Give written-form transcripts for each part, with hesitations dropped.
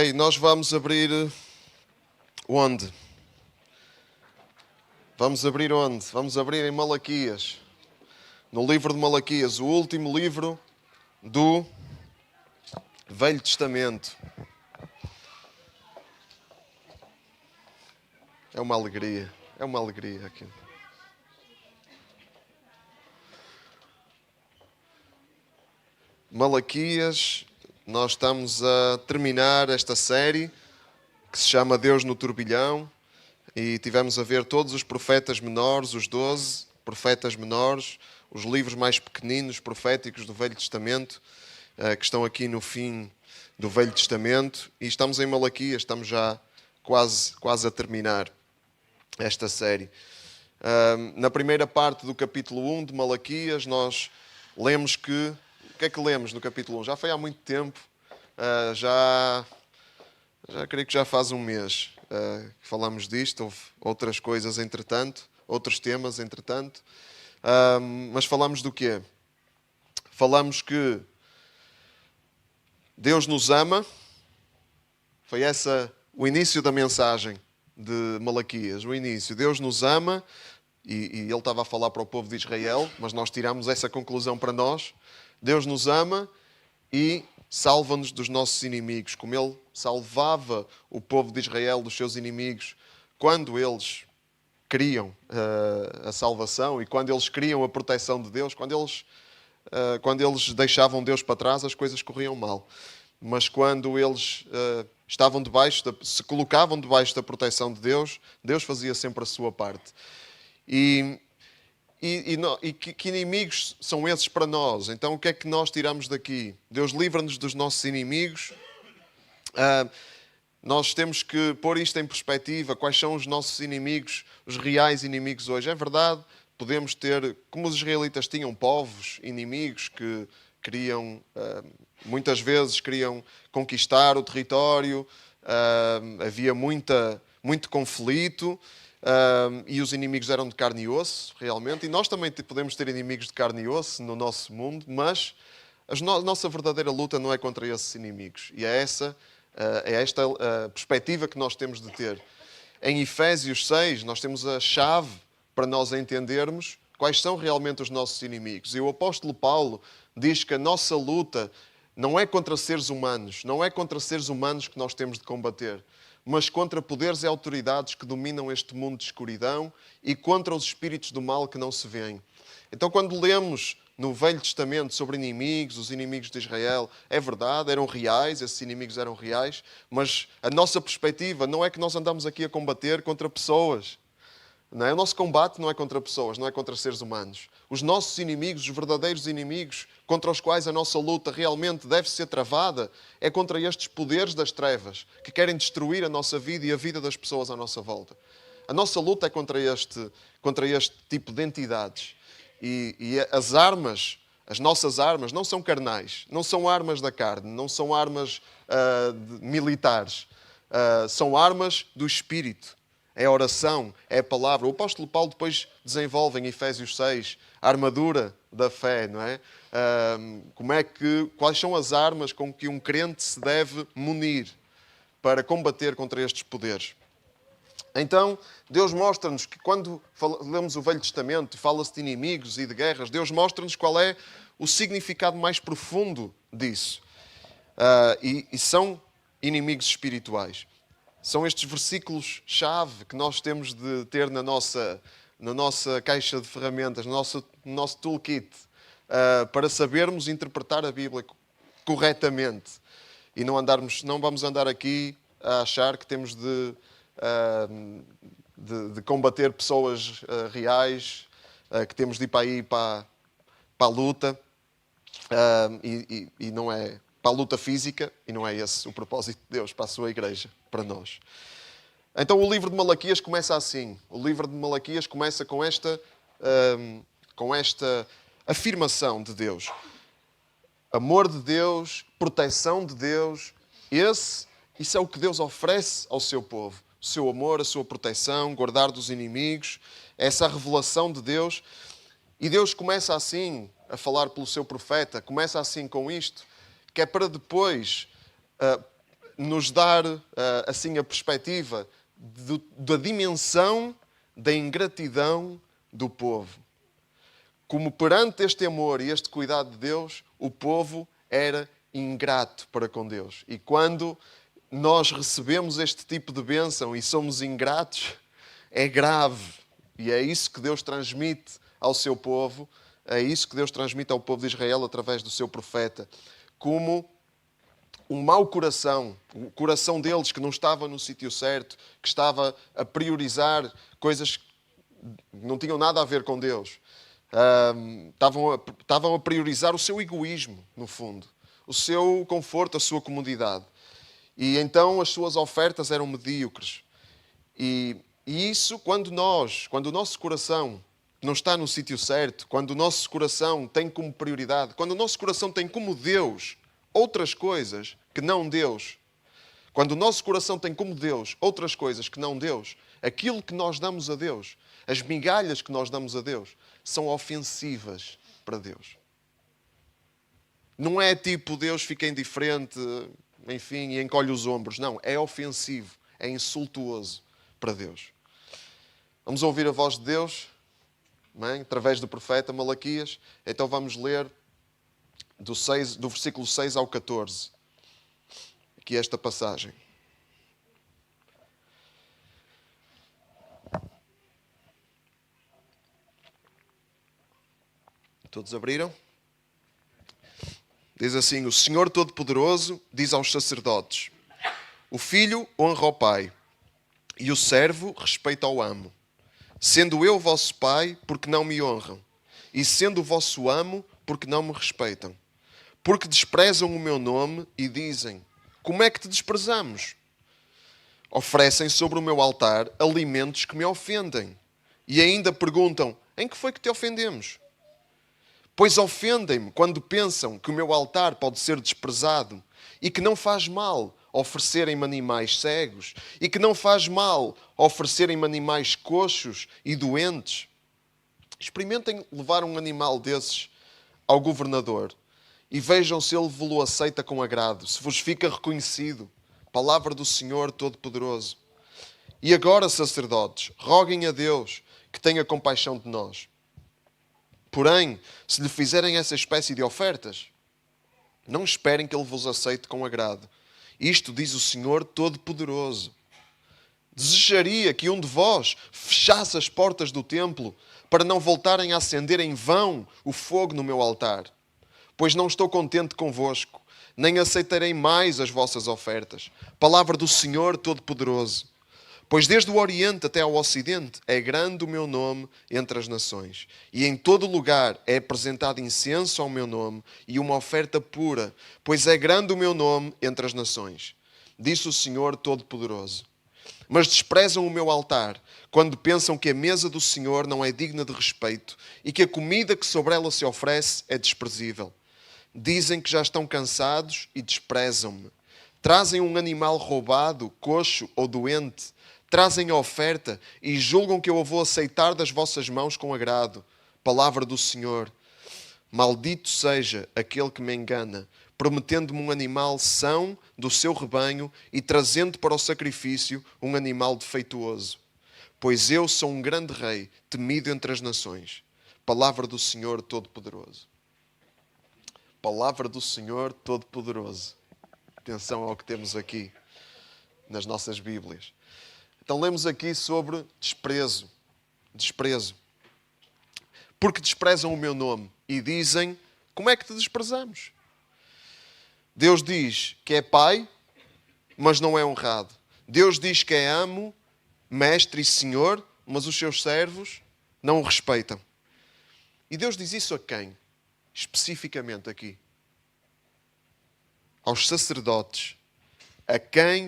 E nós vamos abrir onde? Vamos abrir onde? Vamos abrir em Malaquias. No livro de Malaquias, o último livro do Velho Testamento. É uma alegria aqui. Malaquias, nós estamos a terminar esta série que se chama Deus no Turbilhão e tivemos a ver todos os profetas menores, os 12 profetas menores, os livros mais pequeninos, proféticos do Velho Testamento, que estão aqui no fim do Velho Testamento, e estamos em Malaquias, estamos já quase a terminar esta série. Na primeira parte do capítulo 1 de Malaquias, nós lemos que... O que é que lemos no capítulo 1? Já foi há muito tempo, já creio que já faz um mês que falamos disto, houve outras coisas entretanto, outros temas entretanto, mas falamos do quê? Falamos que Deus nos ama, foi essa o início da mensagem de Malaquias, o início. Deus nos ama, e ele estava a falar para o povo de Israel, mas nós tiramos essa conclusão para nós. Deus nos ama e salva-nos dos nossos inimigos, como Ele salvava o povo de Israel dos seus inimigos quando eles queriam a salvação e quando eles queriam a proteção de Deus, quando eles deixavam Deus para trás, as coisas corriam mal. Mas quando eles se colocavam debaixo da proteção de Deus, Deus fazia sempre a sua parte. E que inimigos são esses para nós? Então o que é que nós tiramos daqui? Deus livra-nos dos nossos inimigos. Nós temos que pôr isto em perspectiva. Quais são os nossos inimigos, os reais inimigos hoje? É verdade, podemos ter, como os israelitas tinham povos inimigos que queriam, muitas vezes queriam conquistar o território, havia muito conflito. E os inimigos eram de carne e osso, realmente. E nós também podemos ter inimigos de carne e osso no nosso mundo, mas a nossa verdadeira luta não é contra esses inimigos. E é esta a perspectiva que nós temos de ter. Em Efésios 6, nós temos a chave para nós entendermos quais são realmente os nossos inimigos. E o apóstolo Paulo diz que a nossa luta não é contra seres humanos, não é contra seres humanos que nós temos de combater, mas contra poderes e autoridades que dominam este mundo de escuridão e contra os espíritos do mal que não se veem. Então, quando lemos no Velho Testamento sobre inimigos, os inimigos de Israel, é verdade, eram reais, esses inimigos eram reais, mas a nossa perspectiva não é que nós andamos aqui a combater contra pessoas. Não é? O nosso combate não é contra pessoas, não é contra seres humanos. Os nossos inimigos, os verdadeiros inimigos, contra os quais a nossa luta realmente deve ser travada, é contra estes poderes das trevas que querem destruir a nossa vida e a vida das pessoas à nossa volta. A nossa luta é contra este tipo de entidades. E as nossas armas, não são carnais, não são armas da carne, não são armas militares, são armas do Espírito. É a oração, é a palavra. O apóstolo Paulo depois desenvolve em Efésios 6 a armadura da fé, não é? Quais são as armas com que um crente se deve munir para combater contra estes poderes? Então, Deus mostra-nos que quando lemos o Velho Testamento e fala-se de inimigos e de guerras, Deus mostra-nos qual é o significado mais profundo disso. E são inimigos espirituais. São estes versículos-chave que nós temos de ter na nossa caixa de ferramentas, no nosso toolkit, para sabermos interpretar a Bíblia corretamente. E não vamos andar aqui a achar que temos de combater pessoas reais, que temos de ir para aí para a luta, e não é... para a luta física, e não é esse o propósito de Deus para a sua igreja, para nós. Então o livro de Malaquias começa assim. O livro de Malaquias começa com esta afirmação de Deus. Amor de Deus, proteção de Deus, isso é o que Deus oferece ao seu povo. O seu amor, a sua proteção, guardar dos inimigos, essa revelação de Deus. E Deus começa assim a falar pelo seu profeta, começa assim com isto, que é para depois nos dar assim a perspectiva da dimensão da ingratidão do povo. Como perante este amor e este cuidado de Deus, o povo era ingrato para com Deus. E quando nós recebemos este tipo de bênção e somos ingratos, é grave. E é isso que Deus transmite ao seu povo, é isso que Deus transmite ao povo de Israel através do seu profeta. Como um mau coração, o coração deles que não estava no sítio certo, que estava a priorizar coisas que não tinham nada a ver com Deus. Estavam a priorizar o seu egoísmo, no fundo. O seu conforto, a sua comodidade. E então as suas ofertas eram medíocres. E isso, quando o nosso coração não está no sítio certo, quando o nosso coração tem como prioridade, quando o nosso coração tem como Deus outras coisas que não Deus, quando o nosso coração tem como Deus outras coisas que não Deus, aquilo que nós damos a Deus, as migalhas que nós damos a Deus, são ofensivas para Deus. Não é tipo Deus fica indiferente, enfim, e encolhe os ombros. Não, é ofensivo, é insultuoso para Deus. Vamos ouvir a voz de Deus, bem, através do profeta Malaquias. Então vamos ler do versículo 6 ao 14. Aqui esta passagem. Todos abriram? Diz assim: o Senhor Todo-Poderoso diz aos sacerdotes: o filho honra o pai, e o servo respeita ao amo. Sendo eu vosso pai, porque não me honram? E sendo o vosso amo, porque não me respeitam? Porque desprezam o meu nome e dizem: como é que te desprezamos? Oferecem sobre o meu altar alimentos que me ofendem. E ainda perguntam: em que foi que te ofendemos? Pois ofendem-me quando pensam que o meu altar pode ser desprezado e que não faz mal oferecerem-me animais cegos e que não faz mal oferecerem-me animais coxos e doentes. Experimentem levar um animal desses ao governador e vejam se ele vos aceita com agrado, se vos fica reconhecido. Palavra do Senhor Todo-Poderoso. E agora, sacerdotes, roguem a Deus que tenha compaixão de nós. Porém, se lhe fizerem essa espécie de ofertas, não esperem que ele vos aceite com agrado. Isto diz o Senhor Todo-Poderoso. Desejaria que um de vós fechasse as portas do templo para não voltarem a acender em vão o fogo no meu altar. Pois não estou contente convosco, nem aceitarei mais as vossas ofertas. Palavra do Senhor Todo-Poderoso. Pois desde o Oriente até ao Ocidente é grande o meu nome entre as nações. E em todo lugar é apresentado incenso ao meu nome e uma oferta pura, pois é grande o meu nome entre as nações. Disse o Senhor Todo-Poderoso. Mas desprezam o meu altar, quando pensam que a mesa do Senhor não é digna de respeito e que a comida que sobre ela se oferece é desprezível. Dizem que já estão cansados e desprezam-me. Trazem um animal roubado, coxo ou doente. Trazem a oferta e julgam que eu a vou aceitar das vossas mãos com agrado. Palavra do Senhor. Maldito seja aquele que me engana, prometendo-me um animal são do seu rebanho e trazendo para o sacrifício um animal defeituoso. Pois eu sou um grande rei, temido entre as nações. Palavra do Senhor Todo-Poderoso. Palavra do Senhor Todo-Poderoso. Atenção ao que temos aqui nas nossas Bíblias. Então lemos aqui sobre desprezo. Desprezo. Porque desprezam o meu nome e dizem: como é que te desprezamos? Deus diz que é pai, mas não é honrado. Deus diz que é amo, mestre e senhor, mas os seus servos não o respeitam. E Deus diz isso a quem? Especificamente aqui. Aos sacerdotes.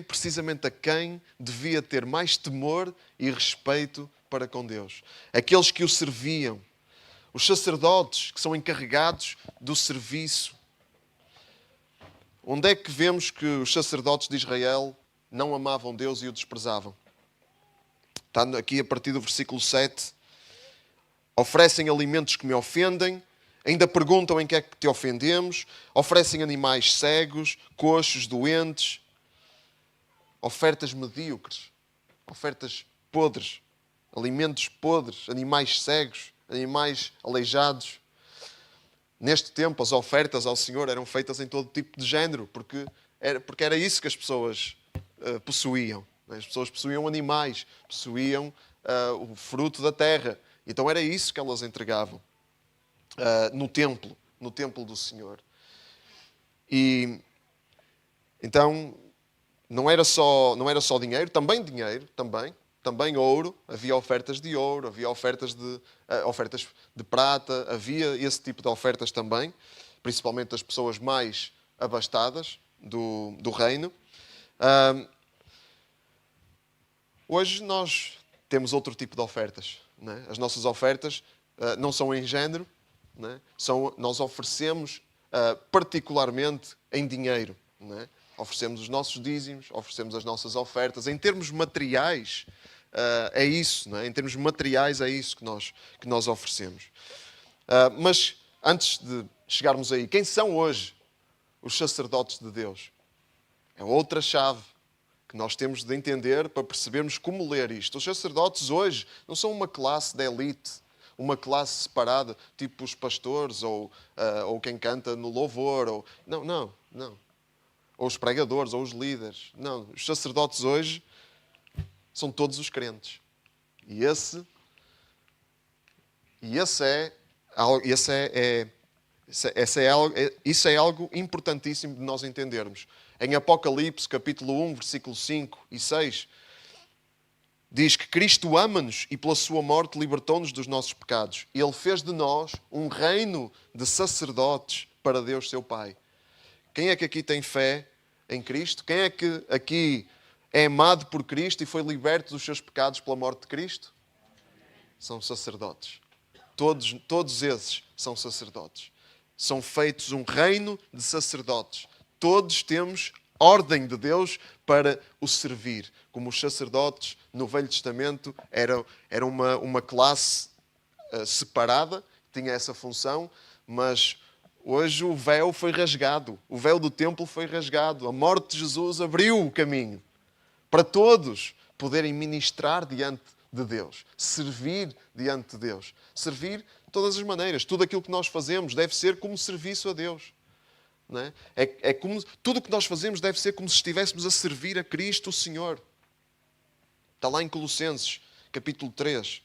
Precisamente a quem devia ter mais temor e respeito para com Deus. Aqueles que o serviam. Os sacerdotes que são encarregados do serviço. Onde é que vemos que os sacerdotes de Israel não amavam Deus e o desprezavam? Está aqui a partir do versículo 7. Oferecem alimentos que me ofendem, ainda perguntam em que é que te ofendemos, oferecem animais cegos, coxos, doentes. ofertas medíocres, ofertas podres, alimentos podres, animais cegos, animais aleijados. Neste tempo, as ofertas ao Senhor eram feitas em todo tipo de género, porque era isso que as pessoas possuíam. As pessoas possuíam animais, possuíam o fruto da terra. Então era isso que elas entregavam no templo do Senhor. E então não era só dinheiro, também ouro, havia ofertas de ouro, havia ofertas de prata, havia esse tipo de ofertas também, principalmente das pessoas mais abastadas do reino. Hoje nós temos outro tipo de ofertas, não é? As nossas ofertas não são em género, não é? Nós oferecemos particularmente em dinheiro, não é? Oferecemos os nossos dízimos, oferecemos as nossas ofertas. Em termos materiais, é isso, não é? Em termos materiais é isso que nós oferecemos. Mas antes de chegarmos aí, quem são hoje os sacerdotes de Deus? É outra chave que nós temos de entender para percebermos como ler isto. Os sacerdotes hoje não são uma classe de elite, uma classe separada, tipo os pastores ou quem canta no louvor. Não. Ou os pregadores, ou os líderes. Não, os sacerdotes hoje são todos os crentes. Isso é algo importantíssimo de nós entendermos. Em Apocalipse, capítulo 1, versículo 5 e 6, diz que Cristo ama-nos e pela sua morte libertou-nos dos nossos pecados. Ele fez de nós um reino de sacerdotes para Deus, seu Pai. Quem é que aqui tem fé em Cristo? Quem é que aqui é amado por Cristo e foi liberto dos seus pecados pela morte de Cristo? São sacerdotes. Todos esses são sacerdotes. São feitos um reino de sacerdotes. Todos temos ordem de Deus para o servir. Como os sacerdotes no Velho Testamento era uma classe separada, tinha essa função, mas hoje o véu foi rasgado. O véu do templo foi rasgado. A morte de Jesus abriu o caminho para todos poderem ministrar diante de Deus, servir diante de Deus. Servir de todas as maneiras. Tudo aquilo que nós fazemos deve ser como serviço a Deus. Não é? Tudo o que nós fazemos deve ser como se estivéssemos a servir a Cristo, o Senhor. Está lá em Colossenses, capítulo 3.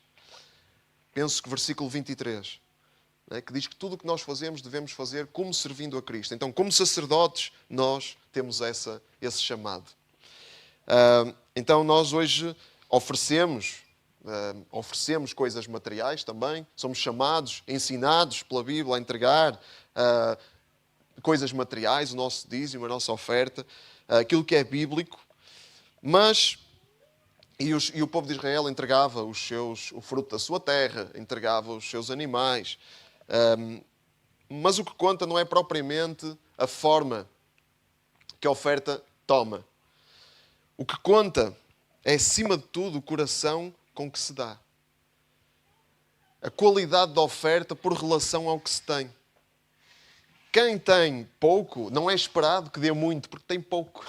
Penso que versículo 23. Que diz que tudo o que nós fazemos devemos fazer como servindo a Cristo. Então, como sacerdotes, nós temos esse chamado. Então, nós hoje oferecemos coisas materiais também. Somos chamados, ensinados pela Bíblia a entregar coisas materiais, o nosso dízimo, a nossa oferta, aquilo que é bíblico. Mas, e o povo de Israel entregava o fruto da sua terra, entregava os seus animais. Mas o que conta não é propriamente a forma que a oferta toma. O que conta é, acima de tudo, o coração com que se dá. A qualidade da oferta por relação ao que se tem. Quem tem pouco, não é esperado que dê muito, porque tem pouco.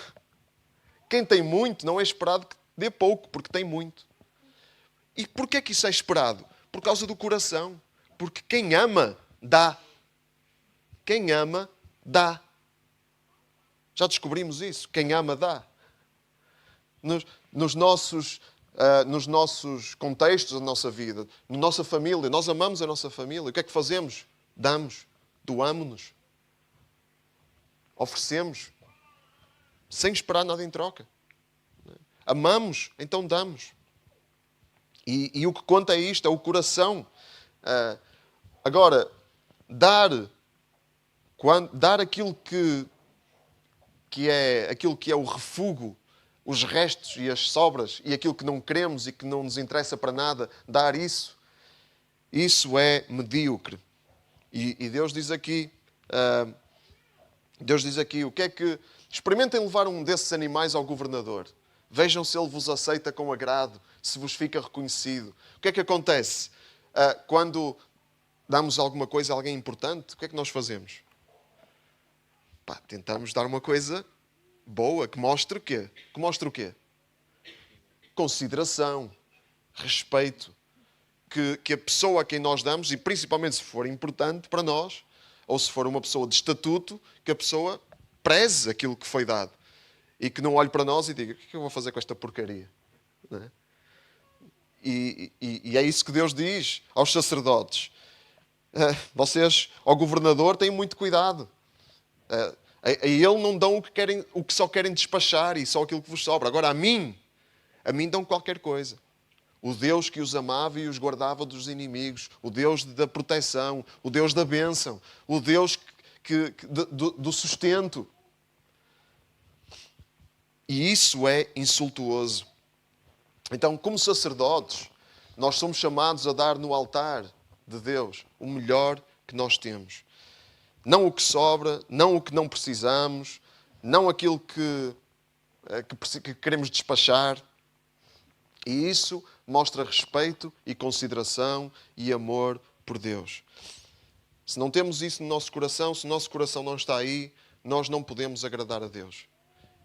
Quem tem muito, não é esperado que dê pouco, porque tem muito. E porquê é que isso é esperado? Por causa do coração. Porque quem ama, dá. Quem ama, dá. Já descobrimos isso. Quem ama, dá. Nos nossos contextos da nossa vida, na nossa família, nós amamos a nossa família. O que é que fazemos? Damos. Doamo-nos. Oferecemos. Sem esperar nada em troca. Amamos, então damos. E o que conta é isto, é o coração. Agora, dar aquilo que é o refúgio, os restos e as sobras, e aquilo que não queremos e que não nos interessa para nada, dar isso é medíocre. E Deus diz aqui, o que é que... Experimentem levar um desses animais ao governador. Vejam se ele vos aceita com agrado, se vos fica reconhecido. O que é que acontece? Quando damos alguma coisa a alguém importante, o que é que nós fazemos? Tentamos dar uma coisa boa, que mostre o quê? Que mostre o quê? Consideração, respeito. Que a pessoa a quem nós damos, e principalmente se for importante para nós, ou se for uma pessoa de estatuto, que a pessoa preze aquilo que foi dado. E que não olhe para nós e diga, o que é que eu vou fazer com esta porcaria? Não é? E é isso que Deus diz aos sacerdotes. Vocês, ao governador, têm muito cuidado. A ele não dão o que só querem despachar e só aquilo que vos sobra. Agora, a mim dão qualquer coisa. O Deus que os amava e os guardava dos inimigos. O Deus da proteção. O Deus da bênção. O Deus do sustento. E isso é insultuoso. Então, como sacerdotes, nós somos chamados a dar no altar de Deus o melhor que nós temos. Não o que sobra, não o que não precisamos, não aquilo que queremos despachar. E isso mostra respeito e consideração e amor por Deus. Se não temos isso no nosso coração, se o nosso coração não está aí, nós não podemos agradar a Deus.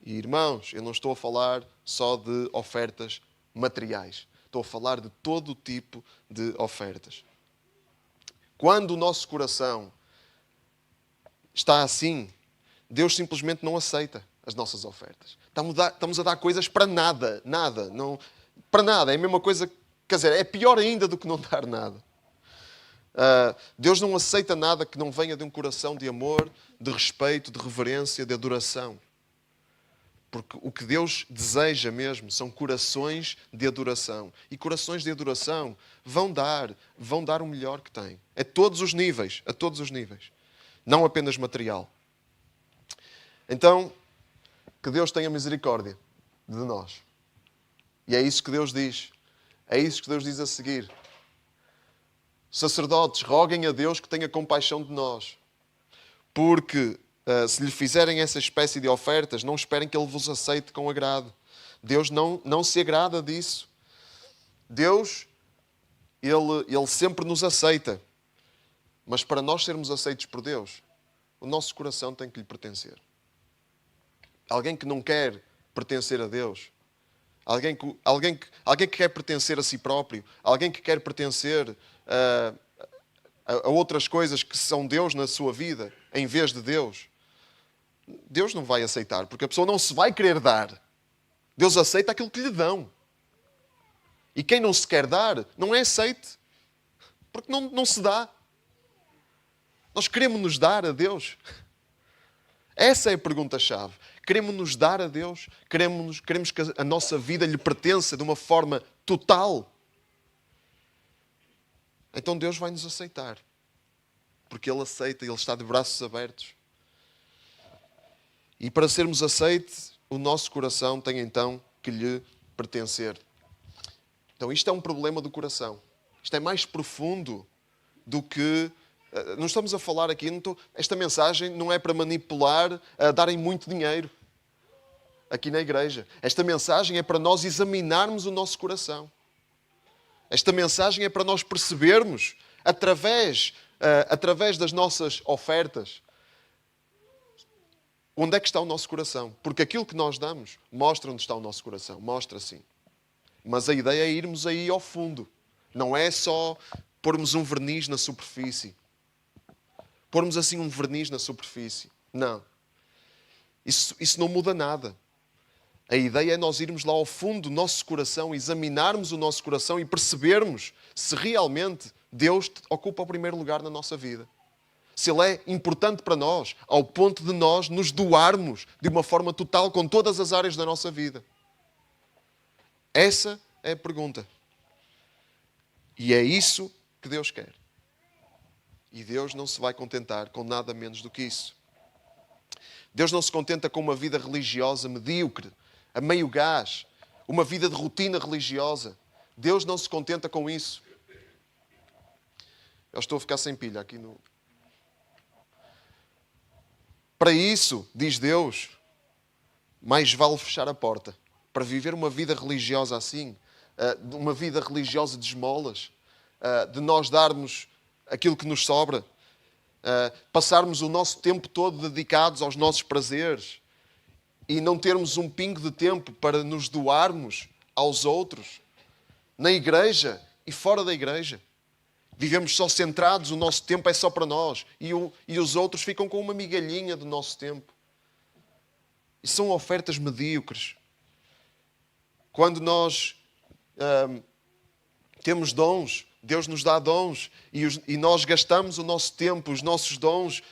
E irmãos, eu não estou a falar só de ofertas materiais. Estou a falar de todo o tipo de ofertas. Quando o nosso coração está assim, Deus simplesmente não aceita as nossas ofertas. Estamos a dar coisas para nada. Nada. Não, para nada. É a mesma coisa, quer dizer, é pior ainda do que não dar nada. Deus não aceita nada que não venha de um coração de amor, de respeito, de reverência, de adoração. Porque o que Deus deseja mesmo são corações de adoração. E corações de adoração vão dar o melhor que têm. A todos os níveis. Não apenas material. Então, que Deus tenha misericórdia de nós. E é isso que Deus diz. É isso que Deus diz a seguir. Sacerdotes, roguem a Deus que tenha compaixão de nós. Porque se lhe fizerem essa espécie de ofertas, não esperem que Ele vos aceite com agrado. Deus não se agrada disso. Deus, Ele sempre nos aceita. Mas para nós sermos aceitos por Deus, o nosso coração tem que lhe pertencer. Alguém que não quer pertencer a Deus, alguém que quer pertencer a si próprio, alguém que quer pertencer a outras coisas que são Deus na sua vida, em vez de Deus, Deus não vai aceitar, porque a pessoa não se vai querer dar. Deus aceita aquilo que lhe dão. E quem não se quer dar, não é aceite, porque não se dá. Nós queremos nos dar a Deus. Essa é a pergunta-chave. Queremos nos dar a Deus? Queremos que a nossa vida lhe pertença de uma forma total? Então Deus vai nos aceitar. Porque Ele aceita, Ele está de braços abertos. E para sermos aceitos, o nosso coração tem então que lhe pertencer. Então isto é um problema do coração. Isto é mais profundo do que... Não estamos a falar aqui... Esta mensagem não é para manipular a darem muito dinheiro aqui na igreja. Esta mensagem é para nós examinarmos o nosso coração. Esta mensagem é para nós percebermos, através das nossas ofertas, onde é que está o nosso coração. Porque aquilo que nós damos mostra onde está o nosso coração. Mostra sim. Mas a ideia é irmos aí ao fundo. Não é só pormos um verniz na superfície. Pormos assim um verniz na superfície. Não. Isso não muda nada. A ideia é nós irmos lá ao fundo do nosso coração, examinarmos o nosso coração e percebermos se realmente Deus ocupa o primeiro lugar na nossa vida. Se Ele é importante para nós, ao ponto de nós nos doarmos de uma forma total com todas as áreas da nossa vida. Essa é a pergunta. E é isso que Deus quer. E Deus não se vai contentar com nada menos do que isso. Deus não se contenta com uma vida religiosa medíocre, a meio gás, uma vida de rotina religiosa. Deus não se contenta com isso. Eu estou a ficar sem pilha aqui no... Para isso, diz Deus, mais vale fechar a porta. Para viver uma vida religiosa assim, uma vida religiosa de esmolas, de nós darmos aquilo que nos sobra, passarmos o nosso tempo todo dedicados aos nossos prazeres e não termos um pingo de tempo para nos doarmos aos outros, na igreja e fora da igreja. Vivemos só centrados, o nosso tempo é só para nós e os outros ficam com uma migalhinha do nosso tempo. E são ofertas medíocres. Quando nós temos dons, Deus nos dá dons e nós gastamos o nosso tempo, os nossos dons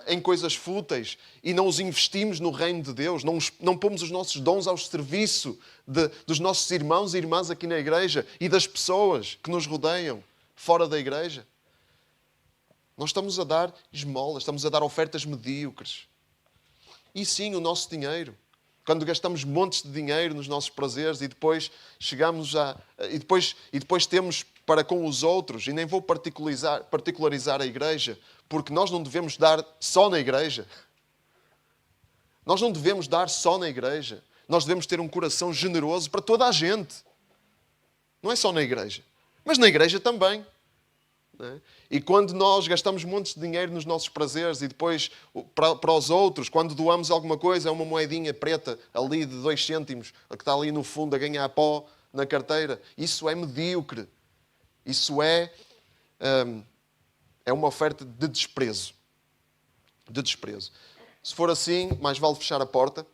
em coisas fúteis e não os investimos no reino de Deus, não pomos os nossos dons ao serviço dos nossos irmãos e irmãs aqui na igreja e das pessoas que nos rodeiam fora da igreja. Nós estamos a dar esmolas, estamos a dar ofertas medíocres. E sim, o nosso dinheiro. Quando gastamos montes de dinheiro nos nossos prazeres e depois chegamos e depois temos para com os outros, e nem vou particularizar a igreja, porque nós não devemos dar só na igreja. Nós não devemos dar só na igreja. Nós devemos ter um coração generoso para toda a gente. Não é só na igreja, mas na igreja também. E quando nós gastamos montes de dinheiro nos nossos prazeres e depois para os outros, quando doamos alguma coisa, é uma moedinha preta ali de 2 cêntimos, que está ali no fundo a ganhar pó na carteira, isso é medíocre. Isso é uma oferta de desprezo. De desprezo. Se for assim, mais vale fechar a porta.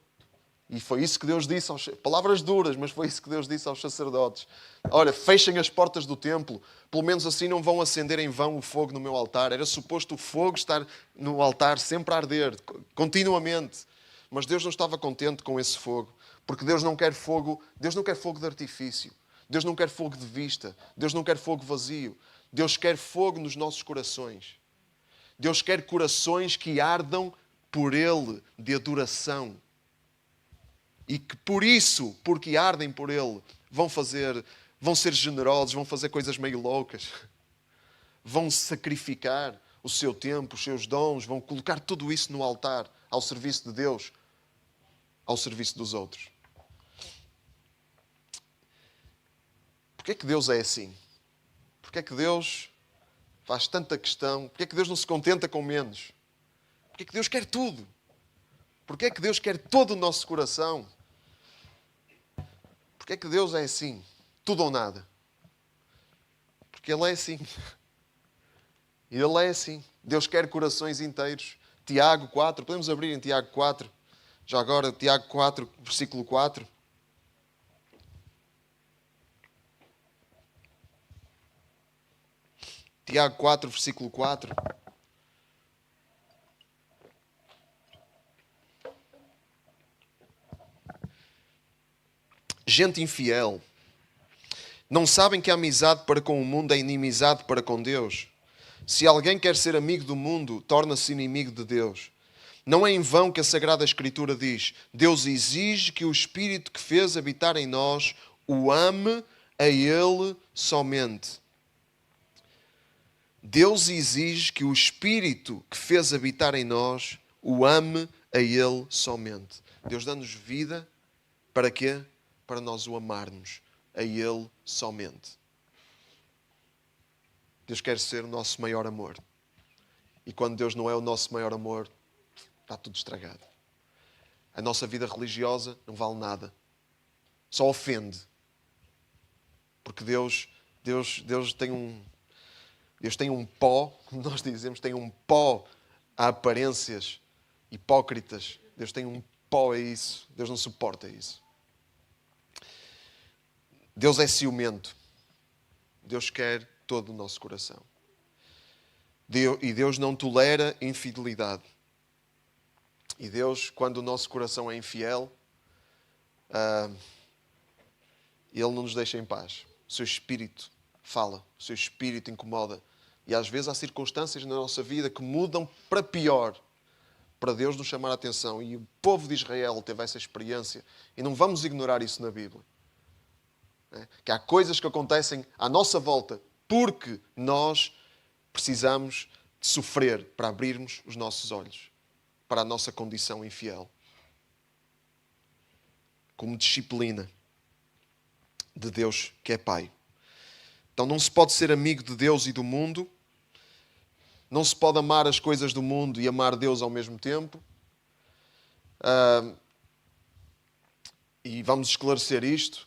E foi isso que Deus disse palavras duras, mas foi isso que Deus disse aos sacerdotes. Olha, fechem as portas do templo, pelo menos assim não vão acender em vão o fogo no meu altar. Era suposto o fogo estar no altar sempre a arder, continuamente. Mas Deus não estava contente com esse fogo, porque Deus não quer fogo de artifício. Deus não quer fogo de vista. Deus não quer fogo vazio. Deus quer fogo nos nossos corações. Deus quer corações que ardam por Ele, de adoração. E que por isso, porque ardem por Ele, vão ser generosos, vão fazer coisas meio loucas. Vão sacrificar o seu tempo, os seus dons, vão colocar tudo isso no altar, ao serviço de Deus, ao serviço dos outros. Porquê é que Deus é assim? Porquê é que Deus faz tanta questão? Porquê é que Deus não se contenta com menos? Porquê é que Deus quer tudo? Porquê é que Deus quer todo o nosso coração? Porquê é que Deus é assim? Tudo ou nada? Porque Ele é assim. Ele é assim. Deus quer corações inteiros. Tiago 4, podemos abrir em Tiago 4. Já agora, Tiago 4, versículo 4. Tiago 4, versículo 4. Gente infiel, não sabem que a amizade para com o mundo é inimizade para com Deus? Se alguém quer ser amigo do mundo, torna-se inimigo de Deus. Não é em vão que a Sagrada Escritura diz: Deus exige que o Espírito que fez habitar em nós o ame a Ele somente. Deus exige que o Espírito que fez habitar em nós o ame a Ele somente. Deus dá-nos vida para quê? Para nós o amarmos a Ele somente. Deus quer ser o nosso maior amor. E quando Deus não é o nosso maior amor, está tudo estragado. A nossa vida religiosa não vale nada. Só ofende. Porque Deus tem um pó, nós dizemos, tem um pó a aparências hipócritas. Deus tem um pó a isso. Deus não suporta isso. Deus é ciumento. Deus quer todo o nosso coração. E Deus não tolera infidelidade. E Deus, quando o nosso coração é infiel, Ele não nos deixa em paz. O seu espírito fala, o seu espírito incomoda. E às vezes há circunstâncias na nossa vida que mudam para pior, para Deus nos chamar a atenção. E o povo de Israel teve essa experiência. E não vamos ignorar isso na Bíblia. Que há coisas que acontecem à nossa volta porque nós precisamos de sofrer para abrirmos os nossos olhos para a nossa condição infiel. Como disciplina de Deus que é Pai. Então não se pode ser amigo de Deus e do mundo. Não se pode amar as coisas do mundo e amar Deus ao mesmo tempo. E vamos esclarecer isto.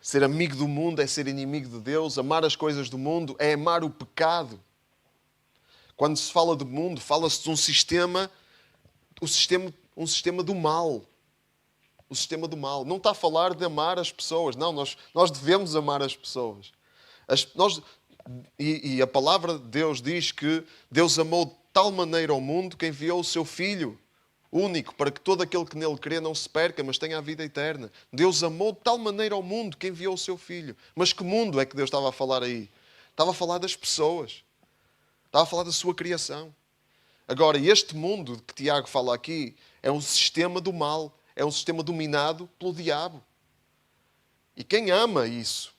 Ser amigo do mundo é ser inimigo de Deus. Amar as coisas do mundo é amar o pecado. Quando se fala de mundo, fala-se de um sistema do mal. O sistema do mal. Não está a falar de amar as pessoas. Não, nós devemos amar as pessoas. E a palavra de Deus diz que Deus amou de tal maneira ao mundo que enviou o seu Filho único, para que todo aquele que nele crê não se perca, mas tenha a vida eterna. Deus amou de tal maneira ao mundo que enviou o seu Filho. Mas que mundo é que Deus estava a falar aí? Estava a falar das pessoas. Estava a falar da sua criação. Agora, este mundo que Tiago fala aqui é um sistema do mal. É um sistema dominado pelo diabo. E quem ama isso,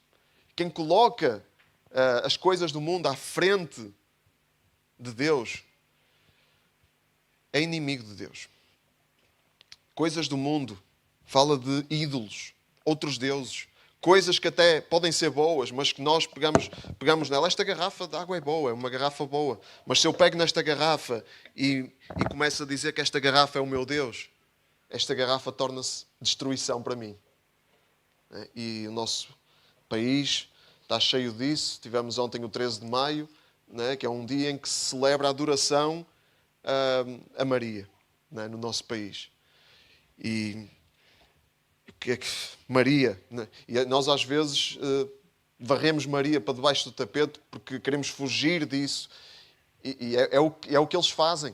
quem coloca as coisas do mundo à frente de Deus, é inimigo de Deus. Coisas do mundo, fala de ídolos, outros deuses, coisas que até podem ser boas, mas que nós pegamos nela. Esta garrafa de água é boa, é uma garrafa boa, mas se eu pego nesta garrafa e começo a dizer que esta garrafa é o meu Deus, esta garrafa torna-se destruição para mim. E o nosso país está cheio disso. Tivemos ontem o 13 de maio, que é um dia em que se celebra a adoração a Maria, no nosso país. E o que é que Maria? E nós às vezes varremos Maria para debaixo do tapete porque queremos fugir disso. E é o que eles fazem.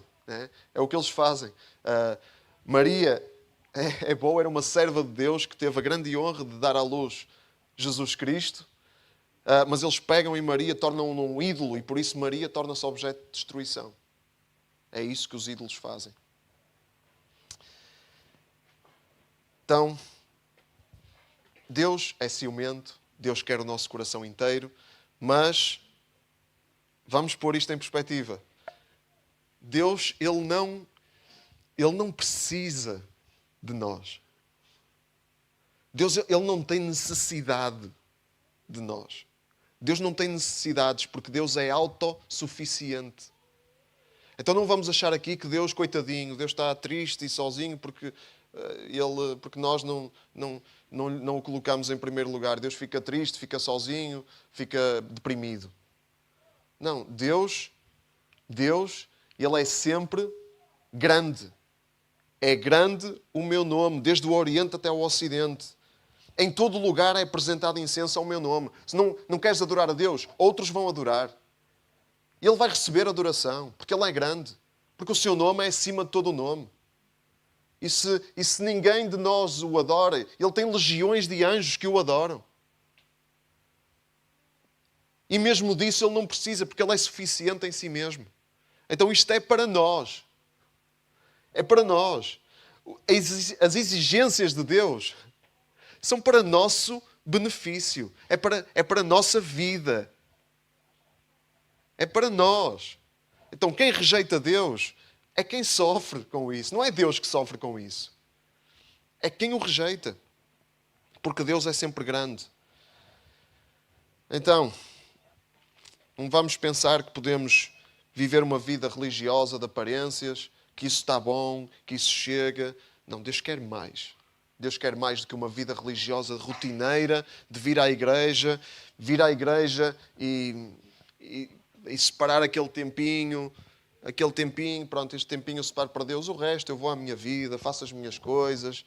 É o que eles fazem. Maria é boa, era uma serva de Deus que teve a grande honra de dar à luz Jesus Cristo. Mas eles pegam em Maria, tornam-no um ídolo e por isso Maria torna-se objeto de destruição. É isso que os ídolos fazem. Então, Deus é ciumento, Deus quer o nosso coração inteiro, mas vamos pôr isto em perspectiva. Deus, Ele não precisa de nós. Deus, Ele não tem necessidade de nós. Deus não tem necessidades porque Deus é autossuficiente. Então não vamos achar aqui que Deus, coitadinho, Deus está triste e sozinho porque nós não o colocamos em primeiro lugar. Deus fica triste, fica sozinho, fica deprimido. Não, Deus, Ele é sempre grande. É grande o meu nome, desde o Oriente até o Ocidente. Em todo lugar é apresentado incenso ao meu nome. Se não queres adorar a Deus, outros vão adorar. Ele vai receber adoração, porque Ele é grande. Porque o seu nome é acima de todo o nome. E se ninguém de nós o adora, Ele tem legiões de anjos que o adoram. E mesmo disso Ele não precisa, porque Ele é suficiente em si mesmo. Então isto é para nós. É para nós. As exigências de Deus são para nosso benefício. É para a nossa vida. É para nós. Então quem rejeita Deus é quem sofre com isso. Não é Deus que sofre com isso. É quem o rejeita. Porque Deus é sempre grande. Então, não vamos pensar que podemos viver uma vida religiosa de aparências, que isso está bom, que isso chega. Não, Deus quer mais. Deus quer mais do que uma vida religiosa rotineira, de vir à igreja e separar aquele tempinho, pronto, este tempinho eu separo para Deus, o resto eu vou à minha vida, faço as minhas coisas,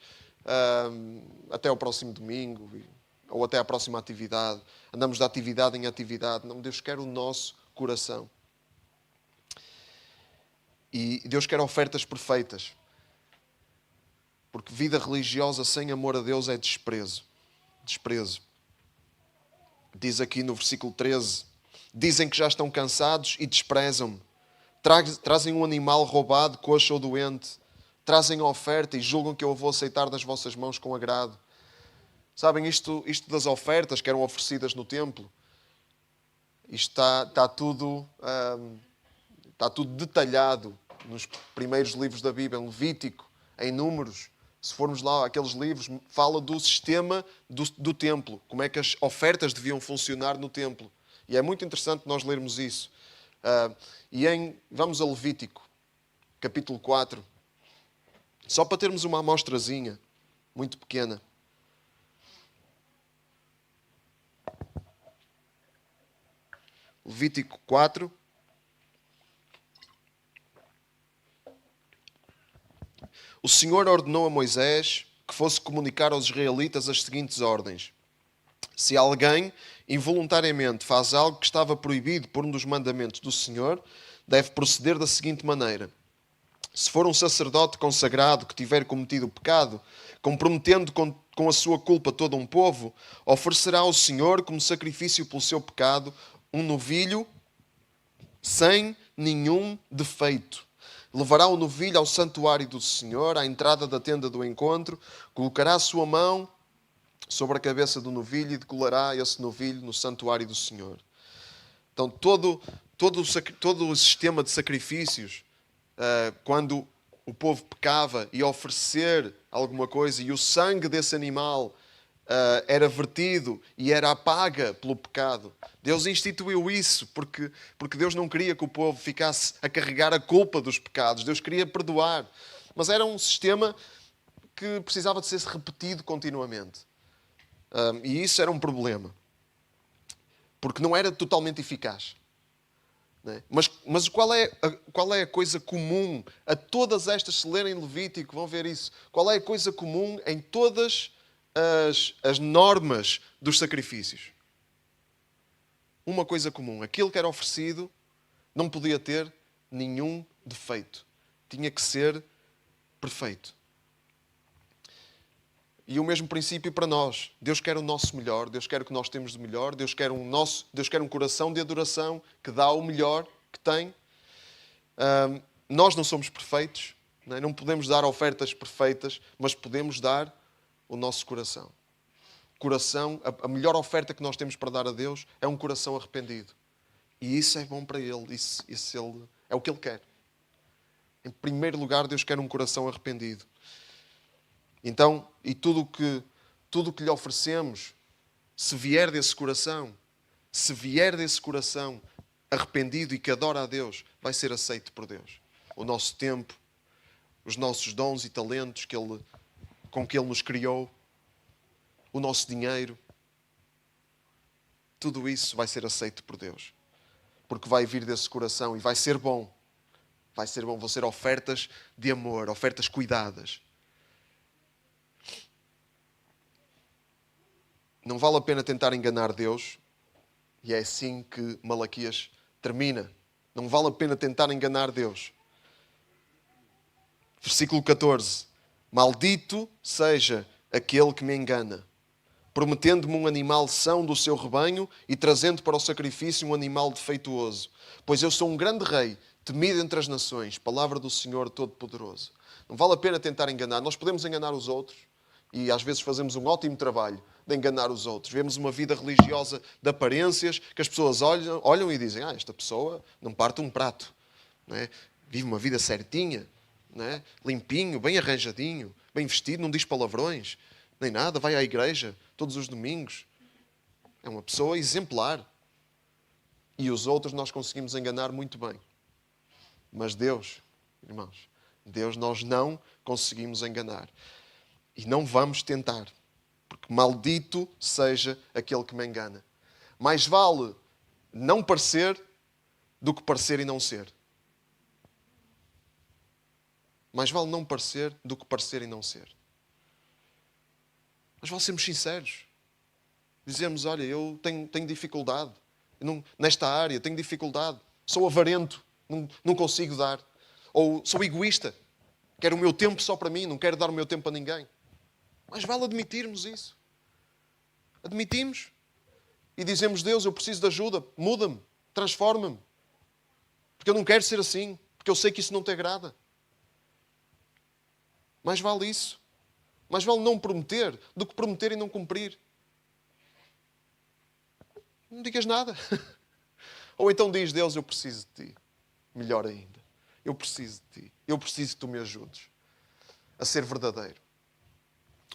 até ao próximo domingo, ou até à próxima atividade. Andamos de atividade em atividade. Não, Deus quer o nosso coração. E Deus quer ofertas perfeitas. Porque vida religiosa sem amor a Deus é desprezo. Desprezo. Diz aqui no versículo 13: dizem que já estão cansados e desprezam-me. Trazem um animal roubado, coxo ou doente. Trazem a oferta e julgam que eu a vou aceitar das vossas mãos com agrado. Sabem, isto das ofertas que eram oferecidas no templo, isto está tudo detalhado nos primeiros livros da Bíblia, em Levítico, em Números. Se formos lá, aqueles livros, fala do sistema do templo, como é que as ofertas deviam funcionar no templo. E é muito interessante nós lermos isso. Vamos a Levítico, capítulo 4, só para termos uma amostrazinha muito pequena. Levítico 4. O Senhor ordenou a Moisés que fosse comunicar aos israelitas as seguintes ordens. Se alguém involuntariamente faz algo que estava proibido por um dos mandamentos do Senhor, deve proceder da seguinte maneira. Se for um sacerdote consagrado que tiver cometido o pecado, comprometendo com a sua culpa todo um povo, oferecerá ao Senhor como sacrifício pelo seu pecado um novilho sem nenhum defeito. Levará o novilho ao santuário do Senhor, à entrada da tenda do encontro, colocará a sua mão sobre a cabeça do novilho e degolará esse novilho no santuário do Senhor. Então, todo o sistema de sacrifícios, quando o povo pecava e oferecer alguma coisa e o sangue desse animal era vertido e era a paga pelo pecado. Deus instituiu isso porque Deus não queria que o povo ficasse a carregar a culpa dos pecados. Deus queria perdoar. Mas era um sistema que precisava de ser repetido continuamente. E isso era um problema. Porque não era totalmente eficaz. Né? Mas qual é a coisa comum a todas estas, se lerem Levítico, vão ver isso. Qual é a coisa comum em todas as normas dos sacrifícios? Uma coisa comum. Aquilo que era oferecido não podia ter nenhum defeito. Tinha que ser perfeito. E o mesmo princípio para nós. Deus quer o nosso melhor. Deus quer o que nós temos de melhor. Deus quer um coração de adoração que dá o melhor que tem. Nós não somos perfeitos. Não podemos dar ofertas perfeitas, mas podemos dar o nosso coração. A melhor oferta que nós temos para dar a Deus é um coração arrependido. E isso é bom para Ele. Isso é o que Ele quer. Em primeiro lugar, Deus quer um coração arrependido. Então, e tudo o que lhe oferecemos, se vier desse coração arrependido e que adora a Deus, vai ser aceito por Deus. O nosso tempo, os nossos dons e talentos com que Ele nos criou, o nosso dinheiro, tudo isso vai ser aceito por Deus. Porque vai vir desse coração e vai ser bom. Vai ser bom, vão ser ofertas de amor, ofertas cuidadas. Não vale a pena tentar enganar Deus. E é assim que Malaquias termina. Não vale a pena tentar enganar Deus. Versículo 14. Maldito seja aquele que me engana, prometendo-me um animal são do seu rebanho e trazendo para o sacrifício um animal defeituoso. Pois eu sou um grande rei, temido entre as nações, palavra do Senhor Todo-Poderoso. Não vale a pena tentar enganar. Nós podemos enganar os outros e às vezes fazemos um ótimo trabalho de enganar os outros. Vemos uma vida religiosa de aparências que as pessoas olham e dizem: esta pessoa não parte um prato, não é? Vive uma vida certinha, não é? Limpinho, bem arranjadinho, bem vestido, não diz palavrões, nem nada, vai à igreja todos os domingos. É uma pessoa exemplar. E os outros nós conseguimos enganar muito bem. Mas Deus, irmãos, Deus nós não conseguimos enganar. E não vamos tentar. Porque maldito seja aquele que me engana. Mais vale não parecer do que parecer e não ser. Mais vale não parecer do que parecer e não ser. Mas vale sermos sinceros. Dizemos: olha, eu tenho dificuldade. Nesta área tenho dificuldade. Sou avarento. Não consigo dar. Ou sou egoísta. Quero o meu tempo só para mim. Não quero dar o meu tempo a ninguém. Mas vale admitirmos isso. Admitimos. E dizemos: Deus, eu preciso de ajuda. Muda-me. Transforma-me. Porque eu não quero ser assim. Porque eu sei que isso não te agrada. Mais vale isso. Mais vale não prometer do que prometer e não cumprir. Não digas nada. Ou então diz: Deus, eu preciso de ti. Melhor ainda. Eu preciso de ti. Eu preciso que tu me ajudes a ser verdadeiro.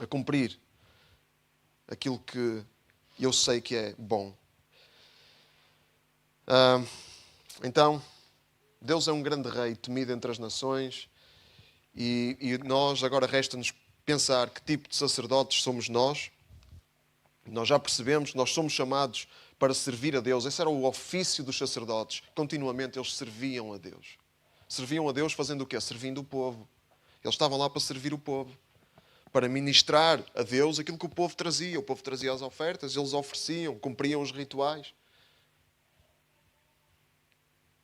A cumprir aquilo que eu sei que é bom. Então, Deus é um grande rei, temido entre as nações. E nós, agora resta-nos pensar que tipo de sacerdotes somos nós. Nós já percebemos que nós somos chamados para servir a Deus. Esse era o ofício dos sacerdotes. Continuamente eles serviam a Deus. Serviam a Deus fazendo o quê? Servindo o povo. Eles estavam lá para servir o povo. Para ministrar a Deus aquilo que o povo trazia. O povo trazia as ofertas, eles ofereciam, cumpriam os rituais.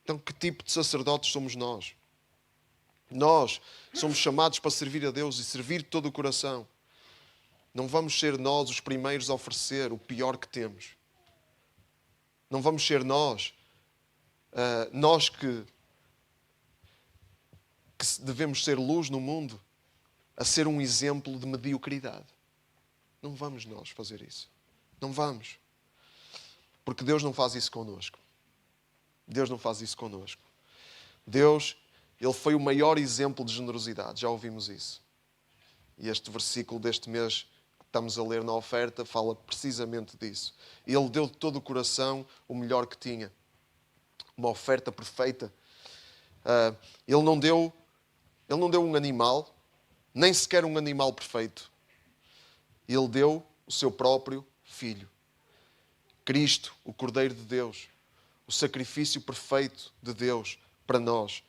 Então, que tipo de sacerdotes somos nós? Nós somos chamados para servir a Deus e servir de todo o coração. Não vamos ser nós os primeiros a oferecer o pior que temos. Não vamos ser nós que devemos ser luz no mundo, a ser um exemplo de mediocridade. Não vamos nós fazer isso. Não vamos. Porque Deus não faz isso connosco. Deus não faz isso connosco. Deus, Ele foi o maior exemplo de generosidade. Já ouvimos isso. E este versículo deste mês que estamos a ler na oferta fala precisamente disso. Ele deu de todo o coração o melhor que tinha. Uma oferta perfeita. Ele não deu um animal, nem sequer um animal perfeito. Ele deu o seu próprio Filho. Cristo, o Cordeiro de Deus. O sacrifício perfeito de Deus para nós.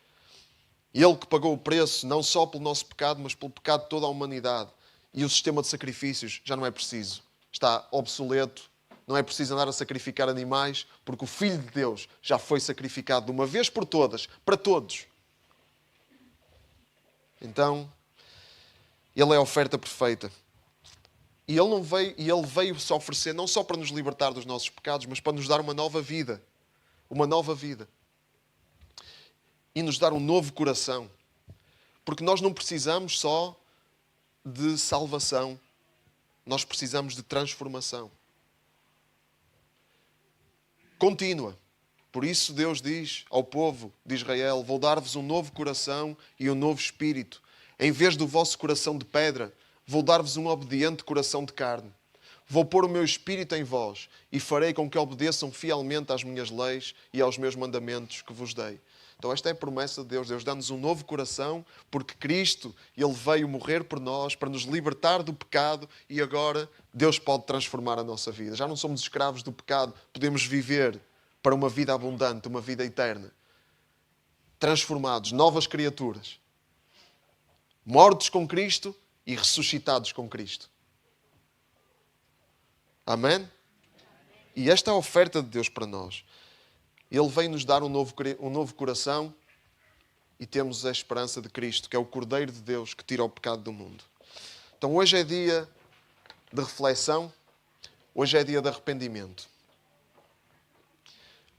Ele que pagou o preço não só pelo nosso pecado, mas pelo pecado de toda a humanidade. E o sistema de sacrifícios já não é preciso. Está obsoleto. Não é preciso andar a sacrificar animais, porque o Filho de Deus já foi sacrificado de uma vez por todas, para todos. Então, Ele é a oferta perfeita. E Ele veio se oferecer não só para nos libertar dos nossos pecados, mas para nos dar uma nova vida. Uma nova vida. E nos dar um novo coração. Porque nós não precisamos só de salvação. Nós precisamos de transformação. Contínua. Por isso Deus diz ao povo de Israel: vou dar-vos um novo coração e um novo espírito. Em vez do vosso coração de pedra, vou dar-vos um obediente coração de carne. Vou pôr o meu espírito em vós e farei com que obedeçam fielmente às minhas leis e aos meus mandamentos que vos dei. Então esta é a promessa de Deus. Deus dá-nos um novo coração porque Cristo, Ele veio morrer por nós para nos libertar do pecado e agora Deus pode transformar a nossa vida. Já não somos escravos do pecado, podemos viver para uma vida abundante, uma vida eterna. Transformados, novas criaturas. Mortos com Cristo e ressuscitados com Cristo. Amém? E esta é a oferta de Deus para nós. Ele vem nos dar um novo coração e temos a esperança de Cristo, que é o Cordeiro de Deus que tira o pecado do mundo. Então hoje é dia de reflexão, hoje é dia de arrependimento.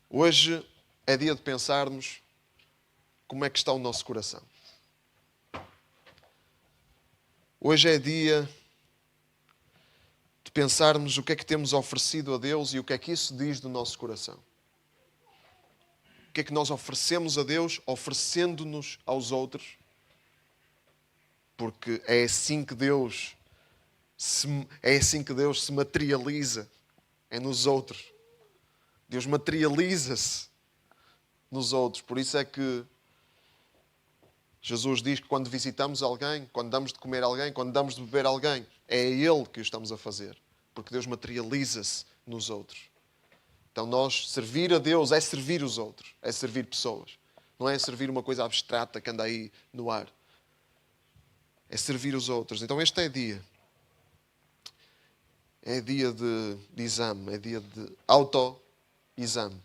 Hoje é dia de pensarmos como é que está o nosso coração. Hoje é dia de pensarmos o que é que temos oferecido a Deus e o que é que isso diz do nosso coração. O que é que nós oferecemos a Deus, oferecendo-nos aos outros? Porque é assim que Deus se materializa, é nos outros. Deus materializa-se nos outros. Por isso é que Jesus diz que quando visitamos alguém, quando damos de comer a alguém, quando damos de beber a alguém, é a Ele que o estamos a fazer. Porque Deus materializa-se nos outros. Então nós, servir a Deus é servir os outros. É servir pessoas. Não é servir uma coisa abstrata que anda aí no ar. É servir os outros. Então este é dia. É dia de exame. É dia de auto-exame.